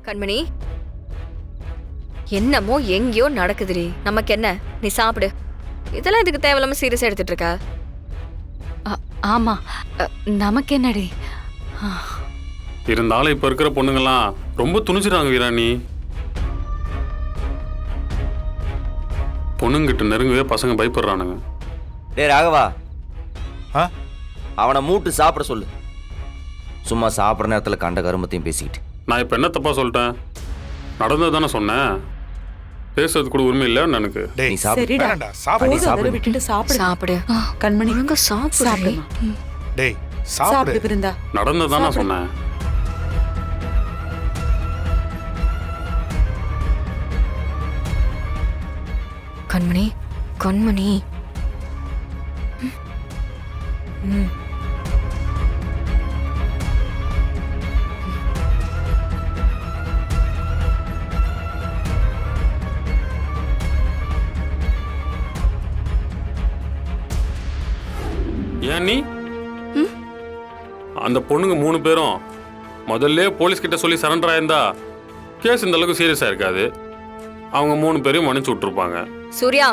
கண்மணி, என்னமோ எங்கேயோ நடக்குதுடி. நமக்கு என்ன? நீ சாப்பிடு. இதெல்லாம் இதுக்கு தேவையில்லாம சீரியஸா எடுத்துட்டு இருக்க? ஆமா, நமக்கு என்னடி? இருந்தாலும் இப்ப இருக்கிற பொண்ணுங்கெல்லாம் ரொம்ப துணிச்சுறாங்க வீராணி. பொண்ணுங்கிட்ட நெருங்கவே பசங்க பயப்படுறானுங்க. டேய் ராகவா, அவனை மூட்டு சாப்பிட சொல்லு. சும்மா சாப்பிட்ற நேரத்தில் கண்ட கருமத்தையும் பேசிக்கிட்டு. நான் இப்ப என்ன தப்பா சொல்லிட்டேன்? நடந்தது தானே சொன்னேன். பேசுறது கூட உரிமை இல்லை எனக்கு. நீ சாப்பிடு. விட்டுட்டு சாப்பிடு. சாப்பிடு கண்மணி, ஒழுங்கா சாப்பிடு. டேய் சாப்பிடு பிருந்தா. நடந்தது தானே சொன்னேன். கண்மணி, கண்மணி. ஏன் நீ அந்த பொண்ணுங்க 3 பேரும் முதல்ல போலீஸ் கிட்ட சொல்லி சரண்டர் ஆயிருந்தா கேஸ் இந்த அளவுக்கு சீரியஸா இருக்காது. அவங்க 3 பேரையும் மன்னிச்சு விட்டுருப்பாங்க. சூர்யா,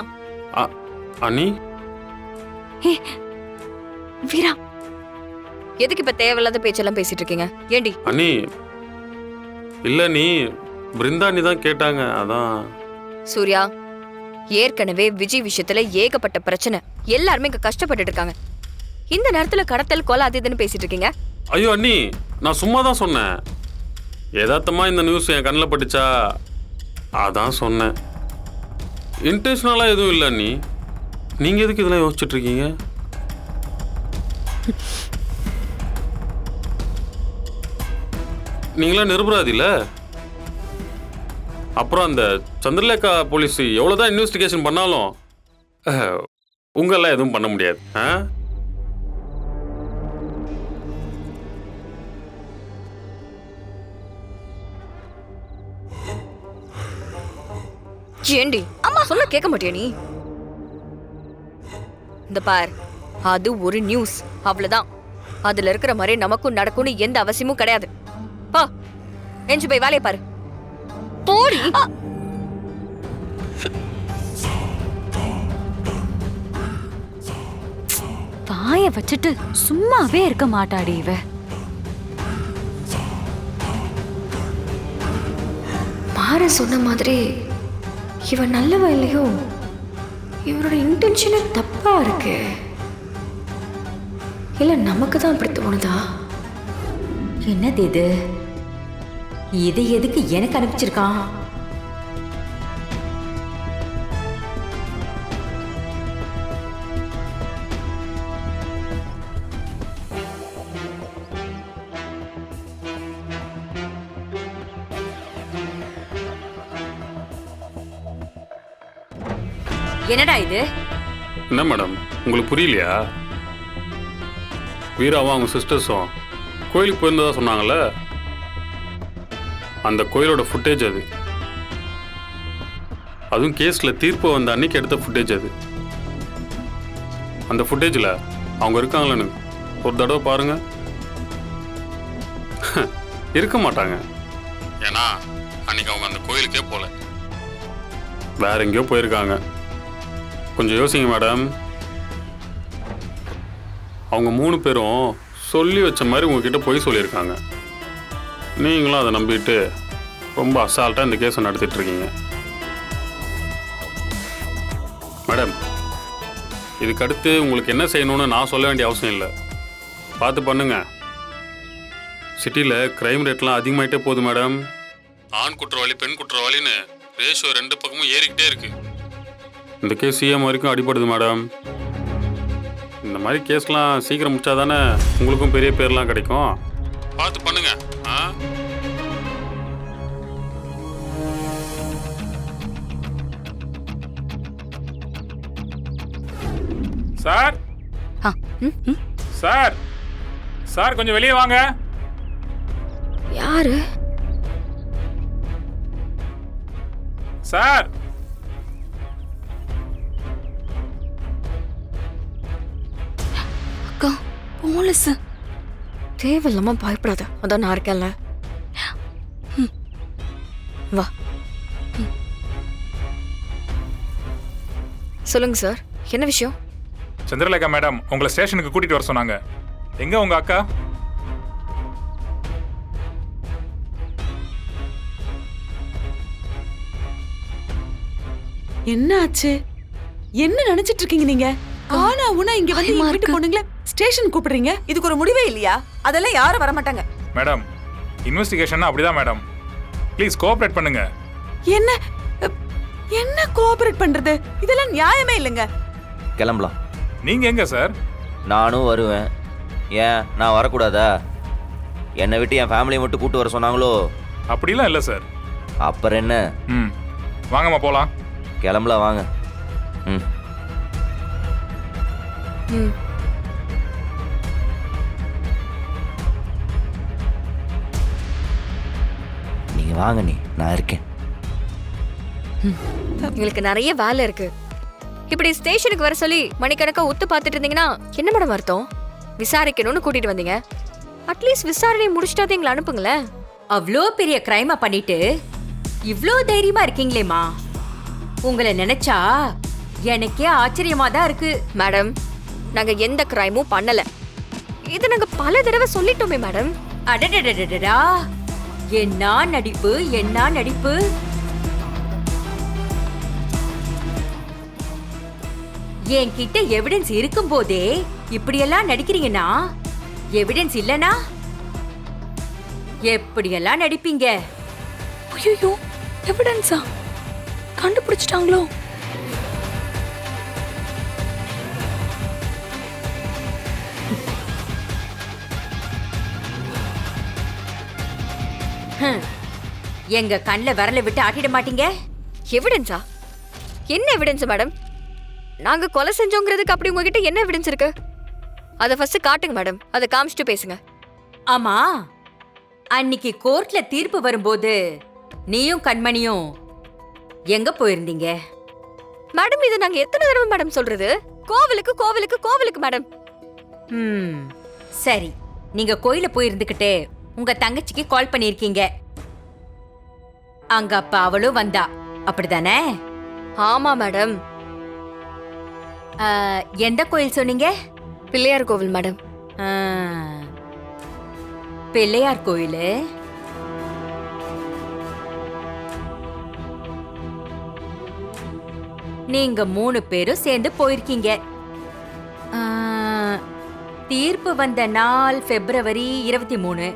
அண்ணி வீரா, எதுக்கு இப்ப தேவையில்லாத பேச்செல்லாம் பேசிட்டு இருக்கீங்க? ஏண்டி? அண்ணி இல்ல, நீ பிருந்தாணி தான் கேட்டாங்க, அதான். சூர்யா, ஏற்கனவே விஜய் விஷயத்துல ஏகப்பட்ட பிரச்சனை. எல்லாருமே இங்க கஷ்டப்பட்டுட்டு இருக்காங்க. இந்த நேரத்துல கடத்தல், கொலை, அது இதுன்னு பேசிட்டு இருக்கீங்க. ஐயோ அண்ணி, நான் சும்மா தான் சொன்னேன். யதார்த்தமா இந்த நியூஸ் என் கண்ணில் பட்டுச்சா, அதான் சொன்னேன். இன்டென்ஷனலா எதுவும் இல்லை அண்ணி. நீங்க எதுக்கு இதெல்லாம் யோசிச்சுட்டு இருக்கீங்க? நீங்களாம் நிரபராதி இல்ல? அப்புறம் அந்த சந்திரலேகா போலீஸ் எவ்வளவுதான் இன்வெஸ்டிகேஷன் பண்ணாலும் உங்களெல்லாம் எதுவும் பண்ண முடியாது. ஏண்டி அம்மா சொல்ல கேட்க மாட்டியா நீ? இந்த பார், அது ஒரு நியூஸ், அவ்வளவுதான். அதுல இருக்கிற மாதிரி நமக்கும் நடக்கும்னு எந்த அவசியமும் கிடையாது. பா, எஞ்சி போய் வேலையை பாரு. போடி. வாய வச்சுட்டு சும்மாவே இருக்க மாட்டாடி இவ. மாற சொன்ன மாதிரி இவன் நல்லவ இல்லையோ? இவரோட இன்டென்ஷனே தப்பா இருக்கு. இல்ல நமக்கு தான் அப்படி தோணுதா? என்னது இது? இது எதுக்கு எனக்கு அனுப்பிச்சிருக்கான்? என்னடா இது? என்ன மேடம், உங்களுக்கு புரியலையா? வீராவும் அவங்க சிஸ்டர்ஸும் கோயிலுக்கு போயிருந்ததா சொன்னாங்கல்ல, அந்த கோயிலோட ஃபுட்டேஜ் அது. அதுவும் கேஸில் தீர்ப்பு வந்த அன்னைக்கு எடுத்த ஃபுட்டேஜ் அது. அந்த ஃபுட்டேஜில் அவங்க இருக்காங்களேன்னு ஒரு தடவை பாருங்க. இருக்க மாட்டாங்க. ஏன்னா அன்னைக்கு அவங்க அந்த கோயிலுக்கே போகல, வேற எங்கேயோ போயிருக்காங்க. கொஞ்சம் யோசிங்க மேடம். அவங்க 3 பேரும் சொல்லி வச்ச மாதிரி உங்ககிட்ட போய் சொல்லியிருக்காங்க. நீங்களும் அதை நம்பிட்டு ரொம்ப அசால்ட்டாக இந்த கேஸை நடத்திட்டு இருக்கீங்க. மேடம், இதுக்கு அடுத்து உங்களுக்கு என்ன செய்யணும்னு நான் சொல்ல வேண்டிய அவசியம் இல்லை. பார்த்து பண்ணுங்க. சிட்டியில் கிரைம் ரேட்லாம் அதிகமாகிட்டே போகுது மேடம். ஆண் குற்றவாளி, பெண் குற்றவாளின்னு ரேஷியோ 2 பக்கமும் ஏறிக்கிட்டே இருக்கு. இந்த கேஸ் சிஎம் வரைக்கும் அடிபடுது மேடம். இந்த மாதிரி கேஸ்லாம் சீக்கிரம் முடிச்சாதானே உங்களுக்கும் பெரிய பேர்லாம் கிடைக்கும். பார்த்து பண்ணுங்க. சார் சார் சார் கொஞ்சம் வெளியே வாங்க. யாரு? சார் அக்கா, போலீஸ். தேவையில்லாம பயப்படாத, அதான் நான் இருக்கேன்ல. வா. சொல்லுங்க சார், என்ன விஷயம்? சந்திரலேகா மேடம் உங்களை ஸ்டேஷனுக்கு கூட்டிட்டு வர சொன்னாங்க. எங்க உங்க அக்கா? என்ன ஆச்சு? என்ன நினைச்சிட்டு இருக்கீங்க நீங்க? ஆனா உனா இங்க வந்து பயமா எங்க வீட்டு இருக்கு. பொண்ணுங்கள ஸ்டேஷன் கூப்பிடுறீங்க? இதுக்கு ஒரு முடிவே இல்லையா? அதெல்லாம் யாரும் வர மாட்டாங்க. மேடம் இன்வெஸ்டிகேஷன் அப்படிதான் மேடம். ப்ளீஸ் கோஆபரேட் பண்ணுங்க. என்ன என்ன கோஆபரேட் பண்றது? இதெல்லாம் நியாயமே இல்லைங்க. கிளம்பலாம். நீங்க எங்க சார்? நானும் வருவேன். ஏன் நான் வரக்கூடாதா? என்னை விட்டு என் ஃபேமிலியை மட்டும் கூட்டு வர சொன்னாங்களோ? அப்படிலாம் இல்லை சார். அப்புறம் என்ன? ம் வாங்கம்மா போலாம். கிளம்பலாம் வாங்க. ம் ம். நீங்கள் வாங்க, நான் இருக்கேன். எங்களுக்கு நிறைய வேலை இருக்கு. இப்படி ஸ்டேஷனுக்கு வர சொல்லி மணிக்கணக்கா ஒத்து பார்த்துட்டு இருந்தீங்கன்னா என்ன மேடம் அர்த்தம்? விசாரிக்கணும்னு கூட்டிட்டு வந்தீங்க. அட்லீஸ்ட் விசாரணை முடிச்சிட்டாது எங்களை அனுப்புங்களேன். அவ்வளோ பெரிய கிரைமை பண்ணிட்டு இவ்ளோ தைரியமா இருக்கீங்களேம்மா. உங்களை நினைச்சா எனக்கே ஆச்சரியமா தான் இருக்கு. மேடம், நாங்க எந்த கிரைமும் பண்ணல. இது நாங்க பல தடவை சொல்லிட்டோமே மேடம். அடடடடடா, என்ன நடிப்பு, என்ன நடிப்பு. என்கிட்ட எவிடன்ஸ் இருக்கும் போதே இப்படியெல்லாம் நடிக்கிறீங்கன்னா எவிடன்ஸ் இல்லனா எப்படியெல்லாம் நடிப்பீங்க? ஐயோ, எவிடன்ஸா? கண்டுபிடிச்சிட்டாங்களோ? எங்க கண்ணுல விரல விட்டு ஆட்டிட மாட்டீங்க? எவிடன்ஸா? என்ன எவிடன்ஸ் மேடம்? நாங்க கொலை செஞ்சோங்கிறதுக்கு அப்படி உங்ககிட்ட என்ன எவிடன்ஸ் இருக்கு? அதை ஃபர்ஸ்ட் காட்டுங்க மேடம். அதை காமிச்சிட்டு பேசுங்க. ஆமா, அன்னைக்கு கோர்ட்ல தீர்ப்பு வரும்போது நீயும் கண்மணியும் எங்க போயிருந்தீங்க? மேடம், இது நாங்க எத்தனை தடவை மேடம் சொல்றது? கோவிலுக்கு கோவிலுக்கு கோவிலுக்கு மேடம். சரி, நீங்க கோயில போயிருந்துகிட்டே உங்க தங்கச்சிக்கு கால் பண்ணிருக்கீங்க. அங்க அப்ப அவளும் வந்தா, அப்படிதானே? ஆமா மேடம். எந்த கோயில் சொன்னீங்க? பிள்ளையார் கோவில் மேடம். ஆ, பிள்ளையார் கோயிலு. நீங்க 3 பேரும் சேர்ந்து போயிருக்கீங்க. ஆ, தீர்ப்பு வந்த நாள் பிப்ரவரி 23.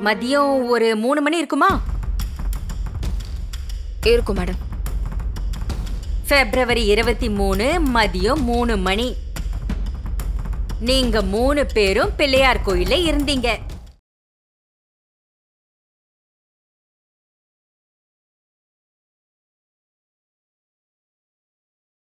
மதியம் ஒரு 3 மணி இருக்குமா? இருக்கும் மேடம். பிப்ரவரி 23 மதியம் 3 மணி. நீங்க 3 பேரும் பிள்ளையார் கோயில்ல இருந்தீங்க.